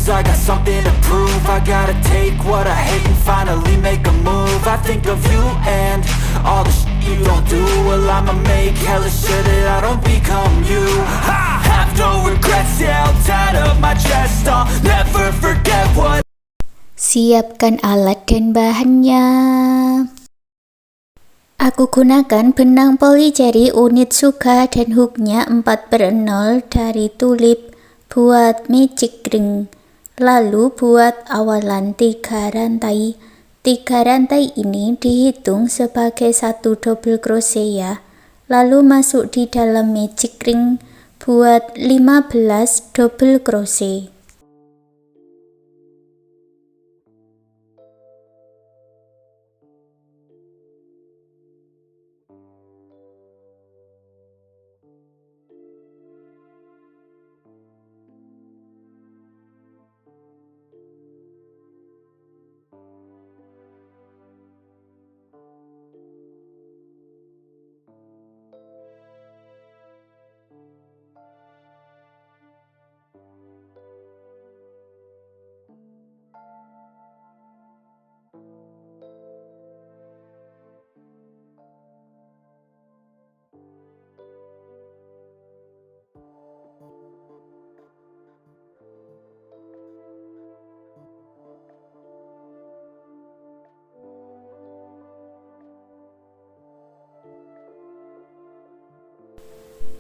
lose, I got something to prove. I gotta take what I hate and finally make a move. I think of you and all the shit you don't do. Well, I'ma make hella sure that I don't become you. I have no regrets, yeah, I'll tie up my chest. I'll never forget what. Siapkan alat dan bahannya. Aku gunakan benang polycherry unit Suka dan hooknya 4/0 dari Tulip buat magic ring. Lalu buat awalan 3 rantai. 3 rantai ini dihitung sebagai 1 double crochet ya. Lalu masuk di dalam magic ring buat 15 double crochet.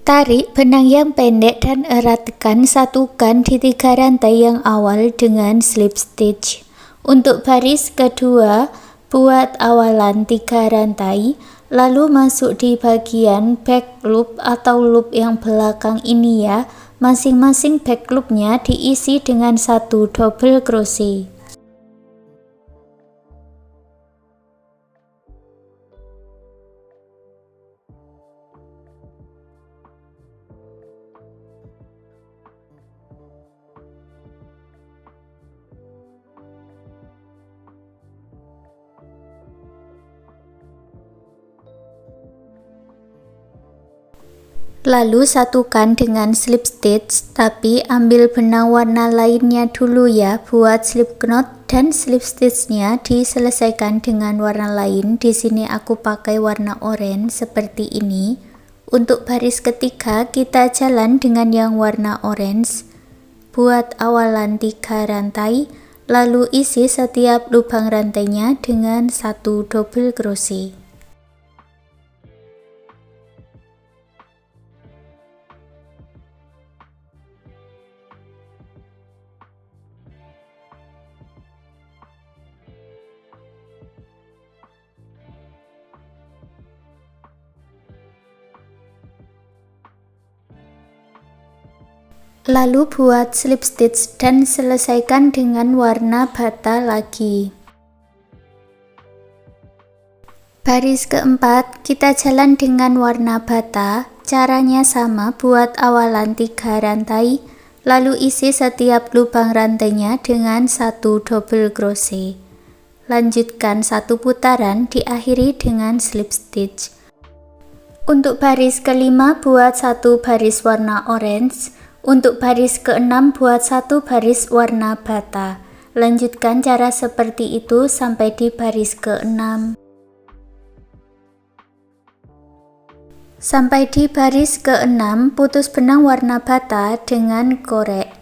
Tarik benang yang pendek dan eratkan, satukan di 3 rantai yang awal dengan slip stitch. Untuk baris kedua, buat awalan 3 rantai, lalu masuk di bagian back loop atau loop yang belakang ini ya. Masing-masing back loopnya diisi dengan 1 double crochet. Lalu satukan dengan slip stitch, tapi ambil benang warna lainnya dulu ya buat slip knot, dan slip stitchnya diselesaikan dengan warna lain. Di sini aku pakai warna oranye seperti ini. Untuk baris ketiga kita jalan dengan yang warna orange. Buat awalan 3 rantai, lalu isi setiap lubang rantainya dengan 1 double crochet. Lalu buat slip stitch dan selesaikan dengan warna bata lagi. Baris keempat kita jalan dengan warna bata. Caranya sama, buat awalan 3 rantai, lalu isi setiap lubang rantainya dengan 1 double crochet. Lanjutkan 1 putaran, diakhiri dengan slip stitch. Untuk baris kelima buat 1 baris warna orange. Untuk baris ke-6 buat 1 baris warna bata. Lanjutkan cara seperti itu sampai di baris ke-6. Sampai di baris ke-6, putus benang warna bata dengan korek.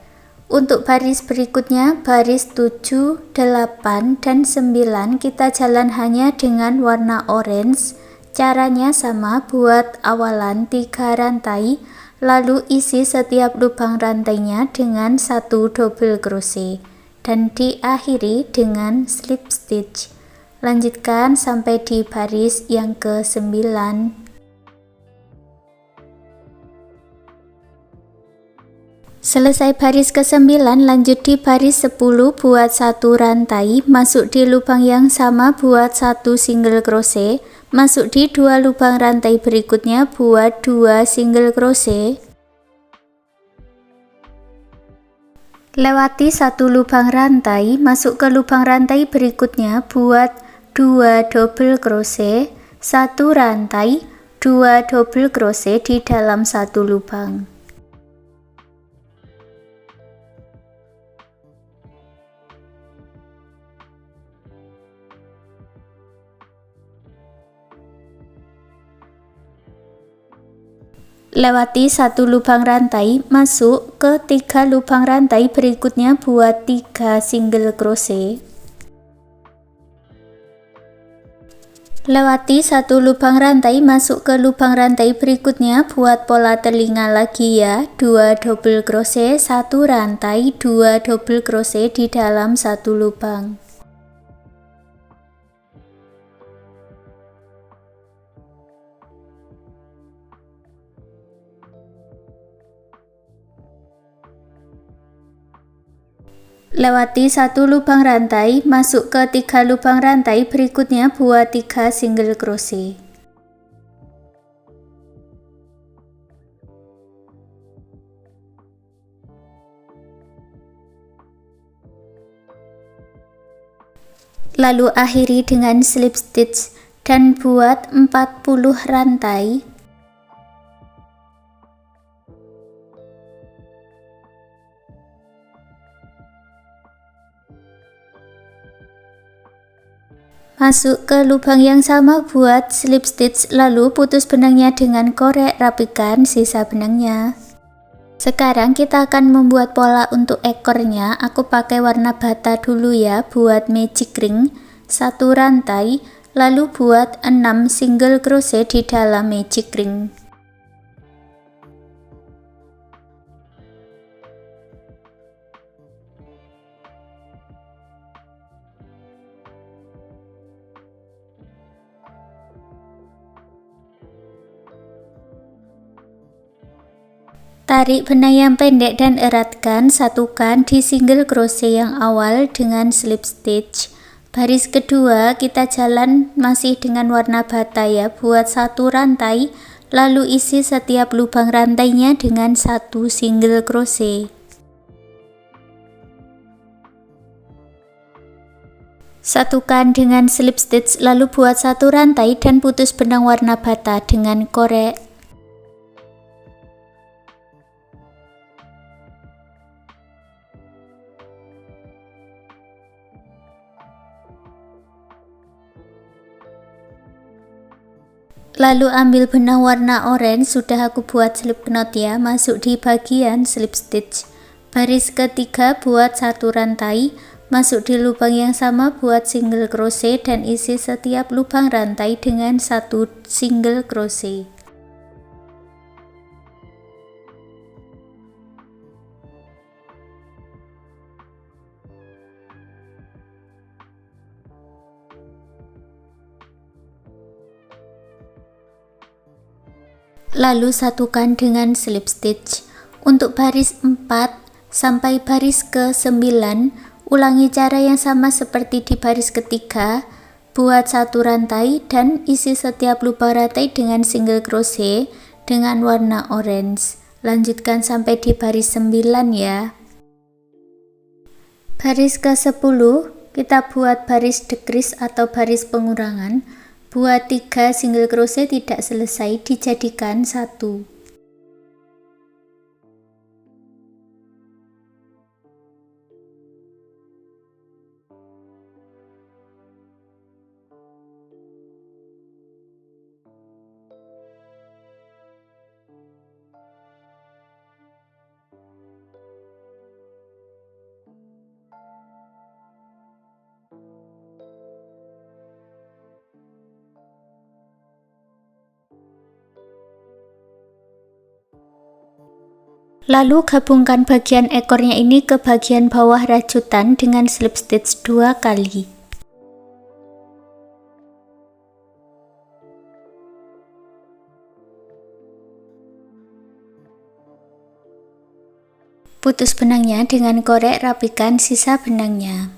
Untuk baris berikutnya, baris 7, 8, dan 9 kita jalan hanya dengan warna orange. Caranya sama, buat awalan 3 rantai, lalu isi setiap lubang rantainya dengan 1 double crochet dan diakhiri dengan slip stitch. Lanjutkan sampai di baris yang ke-9. Selesai baris ke-9, lanjut di baris 10 buat 1 rantai, masuk di lubang yang sama buat 1 single crochet, masuk di 2 lubang rantai berikutnya buat 2 single crochet, lewati 1 lubang rantai, masuk ke lubang rantai berikutnya buat 2 double crochet, 1 rantai, 2 double crochet di dalam 1 lubang. Lewati satu lubang rantai, masuk ke 3 lubang rantai berikutnya, buat 3 single crochet. Lewati satu lubang rantai, masuk ke lubang rantai berikutnya, buat pola telinga lagi ya, 2 double crochet, 1 rantai, 2 double crochet di dalam satu lubang. Lewati satu lubang rantai, masuk ke 3 lubang rantai berikutnya, buat 3 single crochet. Lalu akhiri dengan slip stitch dan buat 40 rantai. Masuk ke lubang yang sama, buat slip stitch, lalu putus benangnya dengan korek, rapikan sisa benangnya. Sekarang kita akan membuat pola untuk ekornya. Aku pakai warna bata dulu ya, buat magic ring, 1 rantai, lalu buat 6 single crochet di dalam magic ring. Tarik benang yang pendek dan eratkan, satukan di single crochet yang awal dengan slip stitch. Baris kedua kita jalan masih dengan warna bata ya, buat 1 rantai, lalu isi setiap lubang rantainya dengan 1 single crochet. Satukan dengan slip stitch, lalu buat 1 rantai dan putus benang warna bata dengan korek. Lalu ambil benang warna oranye, sudah aku buat slip knot ya, masuk di bagian slip stitch. Baris ketiga buat 1 rantai, masuk di lubang yang sama, buat single crochet dan isi setiap lubang rantai dengan 1 single crochet. Lalu satukan dengan slip stitch. Untuk baris 4 sampai baris ke-9, ulangi cara yang sama seperti di baris ketiga, buat 1 rantai dan isi setiap lubang rantai dengan single crochet dengan warna orange. Lanjutkan sampai di baris 9 ya. Baris ke-10 kita buat baris decrease atau baris pengurangan. Buat 3 single crochet tidak selesai, dijadikan 1. Lalu gabungkan bagian ekornya ini ke bagian bawah rajutan dengan slip stitch 2 kali. Putus benangnya dengan korek, rapikan sisa benangnya.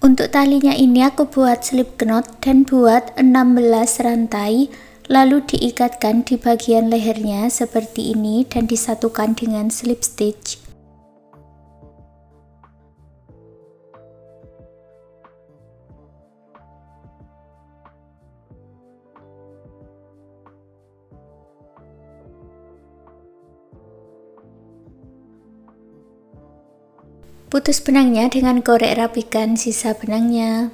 Untuk talinya ini aku buat slip knot dan buat 16 rantai, lalu diikatkan di bagian lehernya seperti ini dan disatukan dengan slip stitch. Putus benangnya dengan korek rapikan sisa benangnya.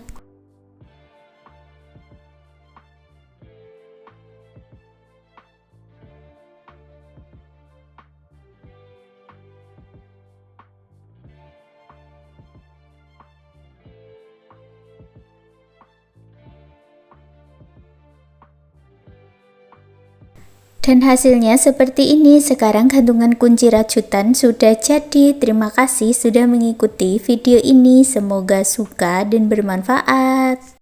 Dan hasilnya seperti ini. Sekarang gantungan kunci rajutan sudah jadi. Terima kasih sudah mengikuti video ini. Semoga suka dan bermanfaat.